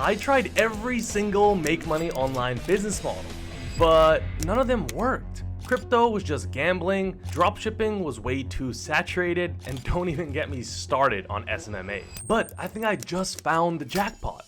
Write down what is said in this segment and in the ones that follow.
I tried every single make money online business model, but none of them worked. Crypto was just gambling, dropshipping was way too saturated, and don't even get me started on SMMA. But I think I just found the jackpot.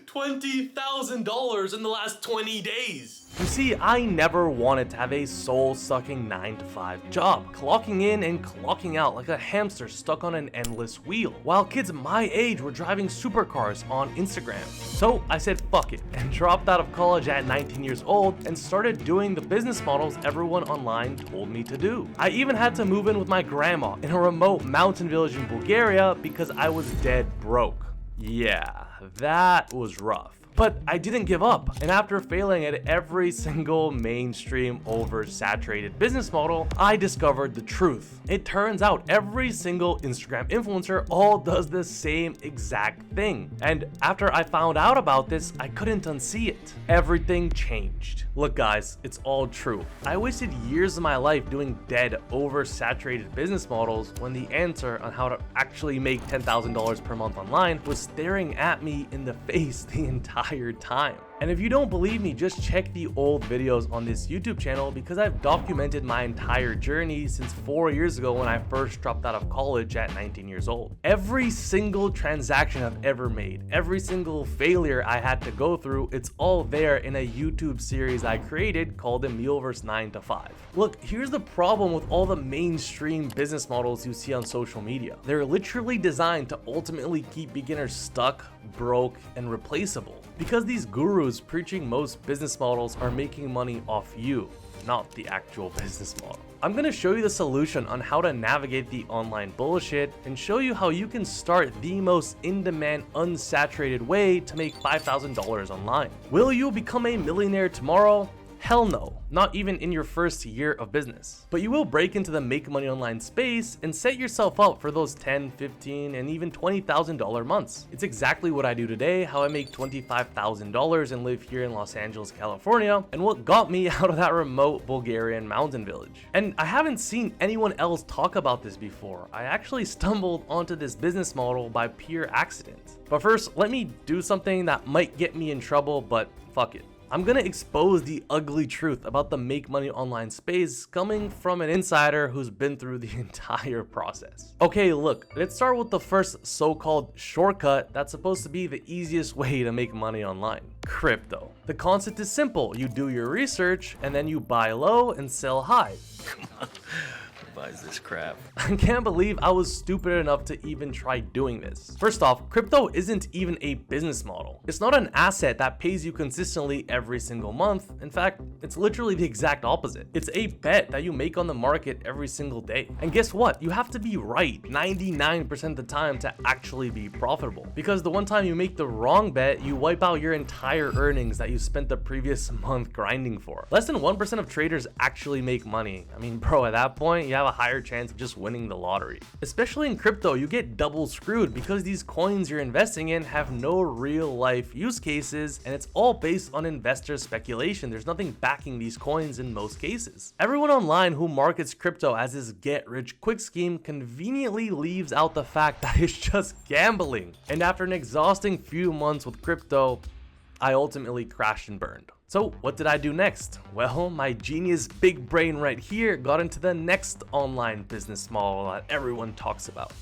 $20,000 in the last 20 days. You see, I never wanted to have a soul-sucking 9-to-5 job, clocking in and clocking out like a hamster stuck on an endless wheel, while kids my age were driving supercars on Instagram. So I said fuck it, and dropped out of college at 19 years old and started doing the business models everyone online told me to do. I even had to move in with my grandma in a remote mountain village in Bulgaria because I was dead broke. Yeah, that was rough. But I didn't give up, and after failing at every single mainstream oversaturated business model, I discovered the truth. It turns out every single Instagram influencer all does the same exact thing. And after I found out about this, I couldn't unsee it. Everything changed. Look guys, it's all true. I wasted years of my life doing dead, oversaturated business models when the answer on how to actually make $10,000 per month online was staring at me in the face the entire time. And if you don't believe me, just check the old videos on this YouTube channel because I've documented my entire journey since 4 years ago when I first dropped out of college at 19 years old. Every single transaction I've ever made, every single failure I had to go through, it's all there in a YouTube series I created called Emil vs 9 to 5. Look, here's the problem with all the mainstream business models you see on social media. They're literally designed to ultimately keep beginners stuck, broke, and replaceable. Because these gurus preaching most business models are making money off you, not the actual business model. I'm going to show you the solution on how to navigate the online bullshit and show you how you can start the most in-demand, unsaturated way to make $5,000 online. Will you become a millionaire tomorrow? Hell no, not even in your first year of business. But you will break into the make money online space and set yourself up for those $10, $15, and even $20,000 months. It's exactly what I do today, how I make $25,000 and live here in Los Angeles, California, and what got me out of that remote Bulgarian mountain village. And I haven't seen anyone else talk about this before. I actually stumbled onto this business model by pure accident. But first, let me do something that might get me in trouble, but fuck it. I'm gonna expose the ugly truth about the make money online space coming from an insider who's been through the entire process. Okay, look, let's start with the first so-called shortcut that's supposed to be the easiest way to make money online. Crypto. The concept is simple. You do your research and then you buy low and sell high. Come on. Who buys this crap? I can't believe I was stupid enough to even try doing this. First off, crypto isn't even a business model. It's not an asset that pays you consistently every single month. In fact, it's literally the exact opposite. It's a bet that you make on the market every single day. And guess what? You have to be right 99% of the time to actually be profitable. Because the one time you make the wrong bet, you wipe out your entire earnings that you spent the previous month grinding for. Less than 1% of traders actually make money. I mean, bro, at that point, you have a higher chance of just winning the lottery. Especially in crypto, you get double screwed because these coins you're investing in have no real life use cases and it's all based on investor speculation. There's nothing backing these coins in most cases. Everyone online who markets crypto as this get rich quick scheme conveniently leaves out the fact that it's just gambling. And after an exhausting few months with crypto, I ultimately crashed and burned. So what did I do next? Well, my genius big brain right here got into the next online business model that everyone talks about.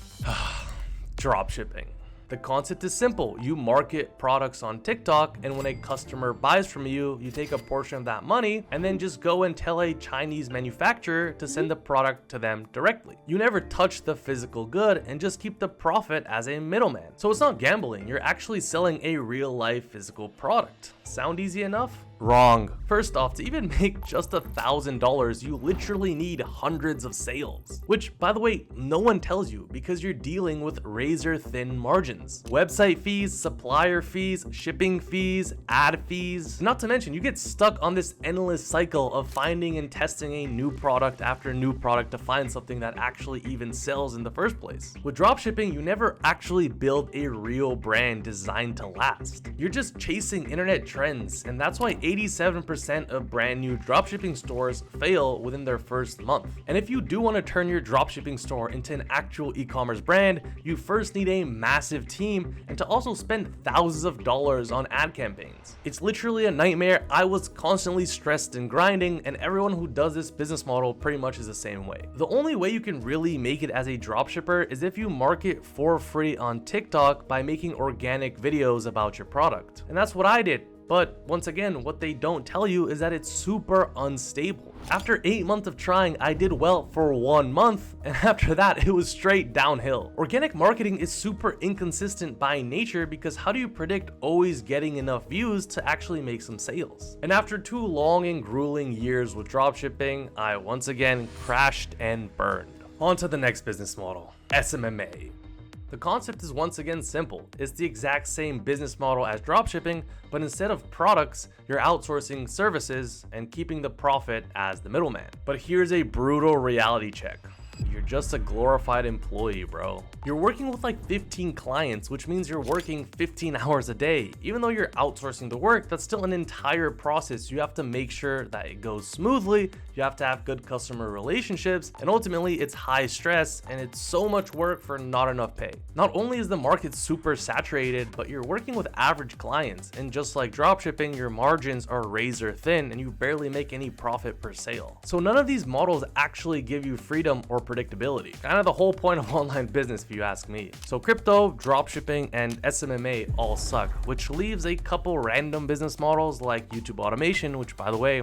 Dropshipping. The concept is simple. You market products on TikTok, and when a customer buys from you, you take a portion of that money and then just go and tell a Chinese manufacturer to send the product to them directly. You never touch the physical good and just keep the profit as a middleman. So it's not gambling. You're actually selling a real life physical product. Sound easy enough? Wrong. First off, to even make just $1,000, you literally need hundreds of sales. Which, by the way, no one tells you because you're dealing with razor thin margins. Website fees, supplier fees, shipping fees, ad fees. Not to mention, you get stuck on this endless cycle of finding and testing a new product after new product to find something that actually even sells in the first place. With dropshipping, you never actually build a real brand designed to last. You're just chasing internet trends, and that's why 87% of brand new dropshipping stores fail within their first month. And if you do want to turn your dropshipping store into an actual e-commerce brand, you first need a massive team and to also spend thousands of dollars on ad campaigns. It's literally a nightmare. I was constantly stressed and grinding, and everyone who does this business model pretty much is the same way. The only way you can really make it as a dropshipper is if you market for free on TikTok by making organic videos about your product. And that's what I did. But once again, what they don't tell you is that it's super unstable. After 8 months of trying, I did well for 1 month, and after that, it was straight downhill. Organic marketing is super inconsistent by nature because how do you predict always getting enough views to actually make some sales? And after 2 long and grueling years with dropshipping, I once again crashed and burned. On to the next business model, SMMA. The concept is once again simple. It's the exact same business model as dropshipping, but instead of products, you're outsourcing services and keeping the profit as the middleman. But here's a brutal reality check. You're just a glorified employee, bro. You're working with like 15 clients, which means you're working 15 hours a day. Even though you're outsourcing the work, that's still an entire process. You have to make sure that it goes smoothly. You have to have good customer relationships, and ultimately it's high stress and it's so much work for not enough pay. Not only is the market super saturated, but you're working with average clients, and just like dropshipping, your margins are razor thin and you barely make any profit per sale. So none of these models actually give you freedom or predictability. Kind of the whole point of online business, if you ask me. So crypto, dropshipping, and SMMA all suck, which leaves a couple random business models like YouTube automation, which by the way,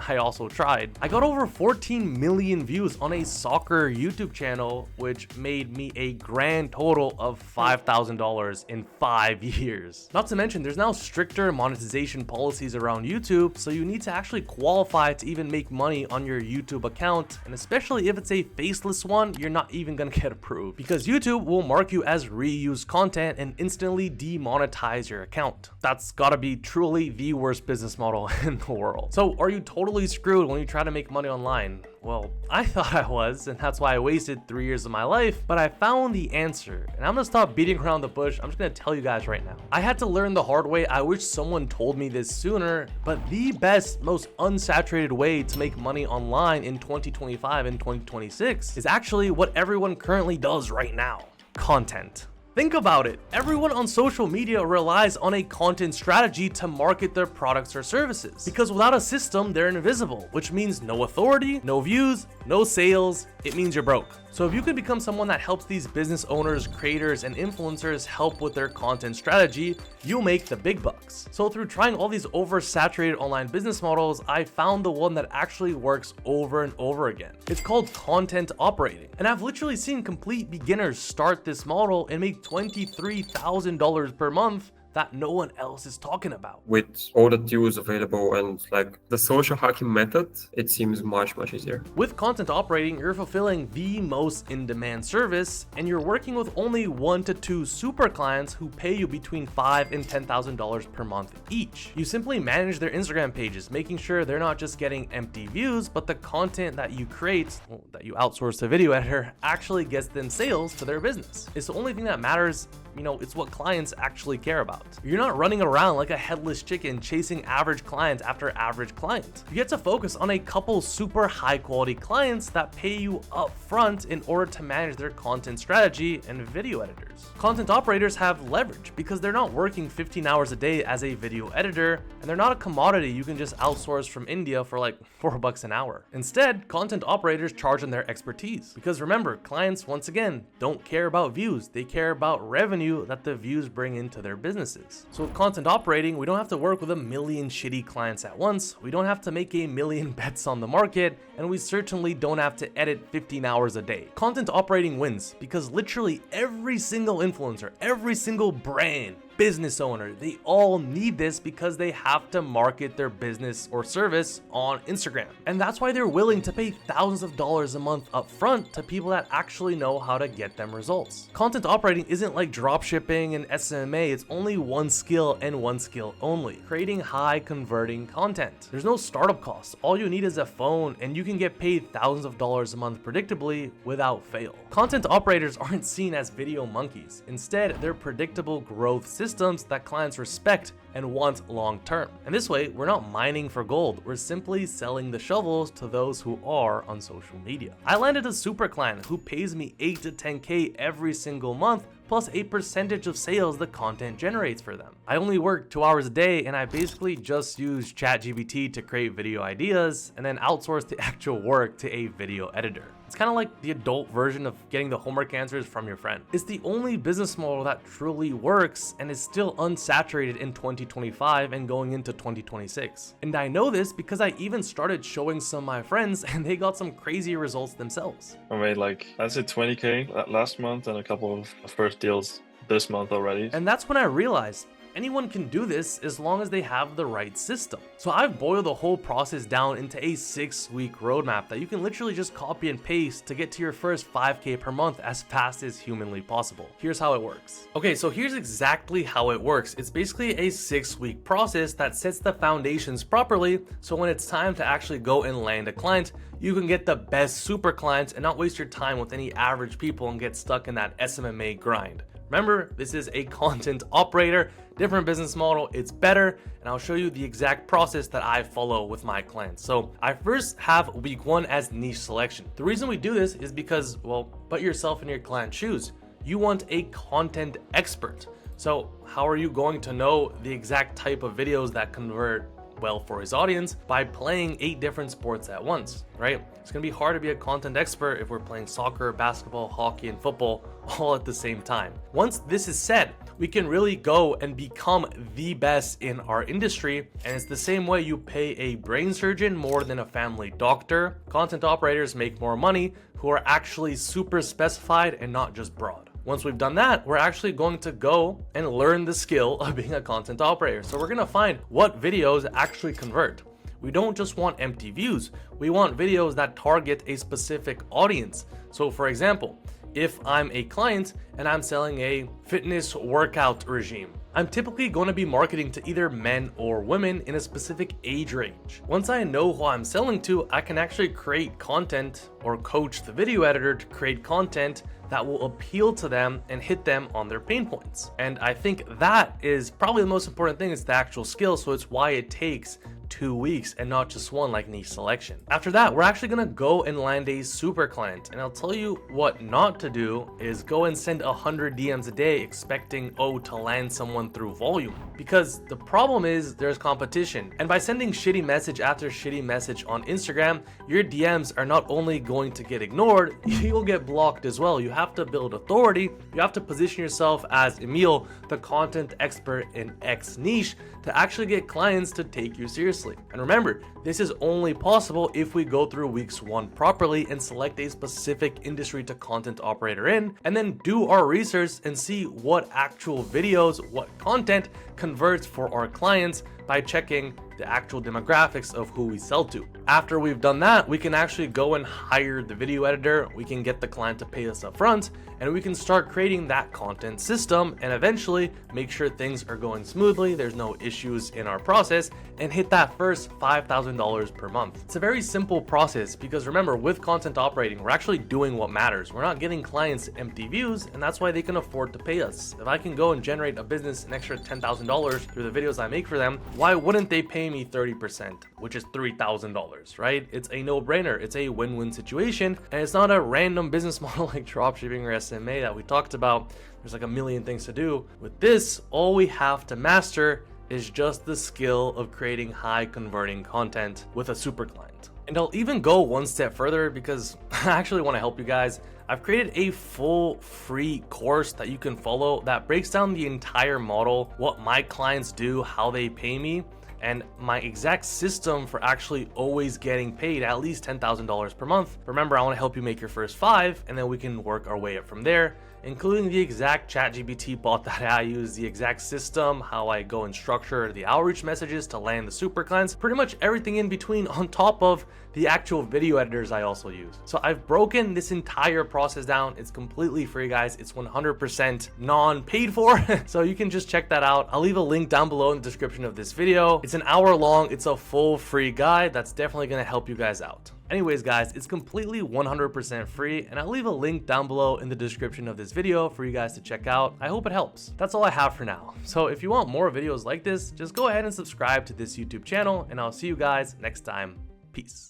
I also tried. I got over 14 million views on a soccer YouTube channel, which made me a grand total of $5,000 in 5 years. Not to mention, there's now stricter monetization policies around YouTube, so you need to actually qualify to even make money on your YouTube account, and especially if it's a faceless one, you're not even gonna get approved because YouTube will mark you as reused content and instantly demonetize your account. That's gotta be truly the worst business model in the world. So are you totally screwed when you try to make money online? Well, I thought I was, and that's why I wasted 3 years of my life, but I found the answer, and I'm gonna stop beating around the bush. I'm just gonna tell you guys right now. I had to learn the hard way. I wish someone told me this sooner, but the best, most unsaturated way to make money online in 2025 and 2026 is actually what everyone currently does right now: content. Think about it. Everyone on social media relies on a content strategy to market their products or services. Because without a system, they're invisible, which means no authority, no views, no sales. It means you're broke. So if you can become someone that helps these business owners, creators, and influencers help with their content strategy, you'll make the big bucks. So through trying all these oversaturated online business models, I found the one that actually works over and over again. It's called content operating. And I've literally seen complete beginners start this model and make $23,000 per month that no one else is talking about. With all the tools available and like the social hacking method, it seems much easier. With content operating, you're fulfilling the most in-demand service, and you're working with only 1 to 2 super clients who pay you between $5,000 and $10,000 per month each. You simply manage their Instagram pages, making sure they're not just getting empty views, but the content that you create, that you outsource to a video editor, actually gets them sales to their business. It's the only thing that matters. It's what clients actually care about. You're not running around like a headless chicken chasing average client after average client. You get to focus on a couple super high quality clients that pay you up front in order to manage their content strategy and video editors. Content operators have leverage because they're not working 15 hours a day as a video editor, and they're not a commodity you can just outsource from India for like $4 an hour. Instead, content operators charge on their expertise because remember, clients once again don't care about views, they care about revenue that the views bring into their businesses. So with content operating, we don't have to work with a million shitty clients at once, we don't have to make a million bets on the market, and we certainly don't have to edit 15 hours a day. Content operating wins because literally every single influencer, every single brand, business owner, they all need this because they have to market their business or service on Instagram. And that's why they're willing to pay thousands of dollars a month up front to people that actually know how to get them results. Content operating isn't like dropshipping and SMMA, it's only one skill and one skill only: creating high converting content. There's no startup costs. All you need is a phone and you can get paid thousands of dollars a month predictably without fail. Content operators aren't seen as video monkeys. Instead, they're predictable growth systems that clients respect and want long term. And this way, we're not mining for gold, we're simply selling the shovels to those who are on social media. I landed a super client who pays me 8 to 10K every single month, plus a percentage of sales the content generates for them. I only work 2 hours a day, and I basically just use ChatGPT to create video ideas and then outsource the actual work to a video editor. It's kind of like the adult version of getting the homework answers from your friend. It's the only business model that truly works and is still unsaturated in 2025 and going into 2026. And I know this because I even started showing some of my friends and they got some crazy results themselves. I made like, I said 20K last month and a couple of first deals this month already. And that's when I realized anyone can do this as long as they have the right system. So I've boiled the whole process down into a 6-week roadmap that you can literally just copy and paste to get to your first 5K per month as fast as humanly possible. Here's how it works. Okay, so here's exactly how it works. It's basically a 6-week process that sets the foundations properly, so when it's time to actually go and land a client, you can get the best super clients and not waste your time with any average people and get stuck in that SMMA grind. Remember, this is a content operator, different business model, it's better, and I'll show you the exact process that I follow with my clients. So I first have week 1 as niche selection. The reason we do this is because, well, put yourself in your client's shoes. You want a content expert. So how are you going to know the exact type of videos that convert well for his audience? By playing 8 different sports at once, right? It's gonna be hard to be a content expert if we're playing soccer, basketball, hockey, and football all at the same time. Once this is set, we can really go and become the best in our industry. And it's the same way you pay a brain surgeon more than a family doctor. Content operators make more money who are actually super specified and not just broad. Once we've done that, we're actually going to go and learn the skill of being a content operator. So we're gonna find what videos actually convert. We don't just want empty views, we want videos that target a specific audience. So for example, if I'm a client and I'm selling a fitness workout regime, I'm typically going to be marketing to either men or women in a specific age range. Once I know who I'm selling to, I can actually create content or coach the video editor to create content that will appeal to them and hit them on their pain points. And I think that is probably the most important thing, is the actual skill. So it's why it takes 2 weeks and not just one like niche selection. After that, we're actually gonna go and land a super client. And I'll tell you what not to do is go and send 100 DMs a day expecting, to land someone through volume. Because the problem is there's competition. And by sending shitty message after shitty message on Instagram, your DMs are not only going to get ignored, you'll get blocked as well. You have to build authority. You have to position yourself as Emil, the content expert in X niche, to actually get clients to take you seriously. And remember, this is only possible if we go through weeks 1 properly and select a specific industry to content operator in, and then do our research and see what actual videos, what content converts for our clients by checking the actual demographics of who we sell to. After we've done that, we can actually go and hire the video editor, we can get the client to pay us up front, and we can start creating that content system and eventually make sure things are going smoothly, there's no issues in our process, and hit that first $5,000 per month. It's a very simple process because remember, with content operating, we're actually doing what matters. We're not getting clients empty views, and that's why they can afford to pay us. If I can go and generate a business an extra $10,000 through the videos I make for them, why wouldn't they pay me 30%, which is $3,000, right? It's a no-brainer. It's a win-win situation, and it's not a random business model like dropshipping or SMMA that we talked about. There's like a million things to do. With this, all we have to master is just the skill of creating high converting content with a super client. And I'll even go one step further because I actually want to help you guys. I've created a full free course that you can follow that breaks down the entire model, what my clients do, how they pay me, and my exact system for actually always getting paid at least $10,000 per month. Remember, I want to help you make your first 5, and then we can work our way up from there, including the exact ChatGPT bot that I use, the exact system, how I go and structure the outreach messages to land the super clients, pretty much everything in between on top of the actual video editors I also use. So I've broken this entire process down. It's completely free, guys. It's 100% non-paid for, so you can just check that out. I'll leave a link down below in the description of this video. It's an hour long. It's a full free guide that's definitely gonna help you guys out. Anyways guys, it's completely 100% free, and I'll leave a link down below in the description of this video for you guys to check out. I hope it helps. That's all I have for now. So if you want more videos like this, just go ahead and subscribe to this YouTube channel, and I'll see you guys next time. Peace.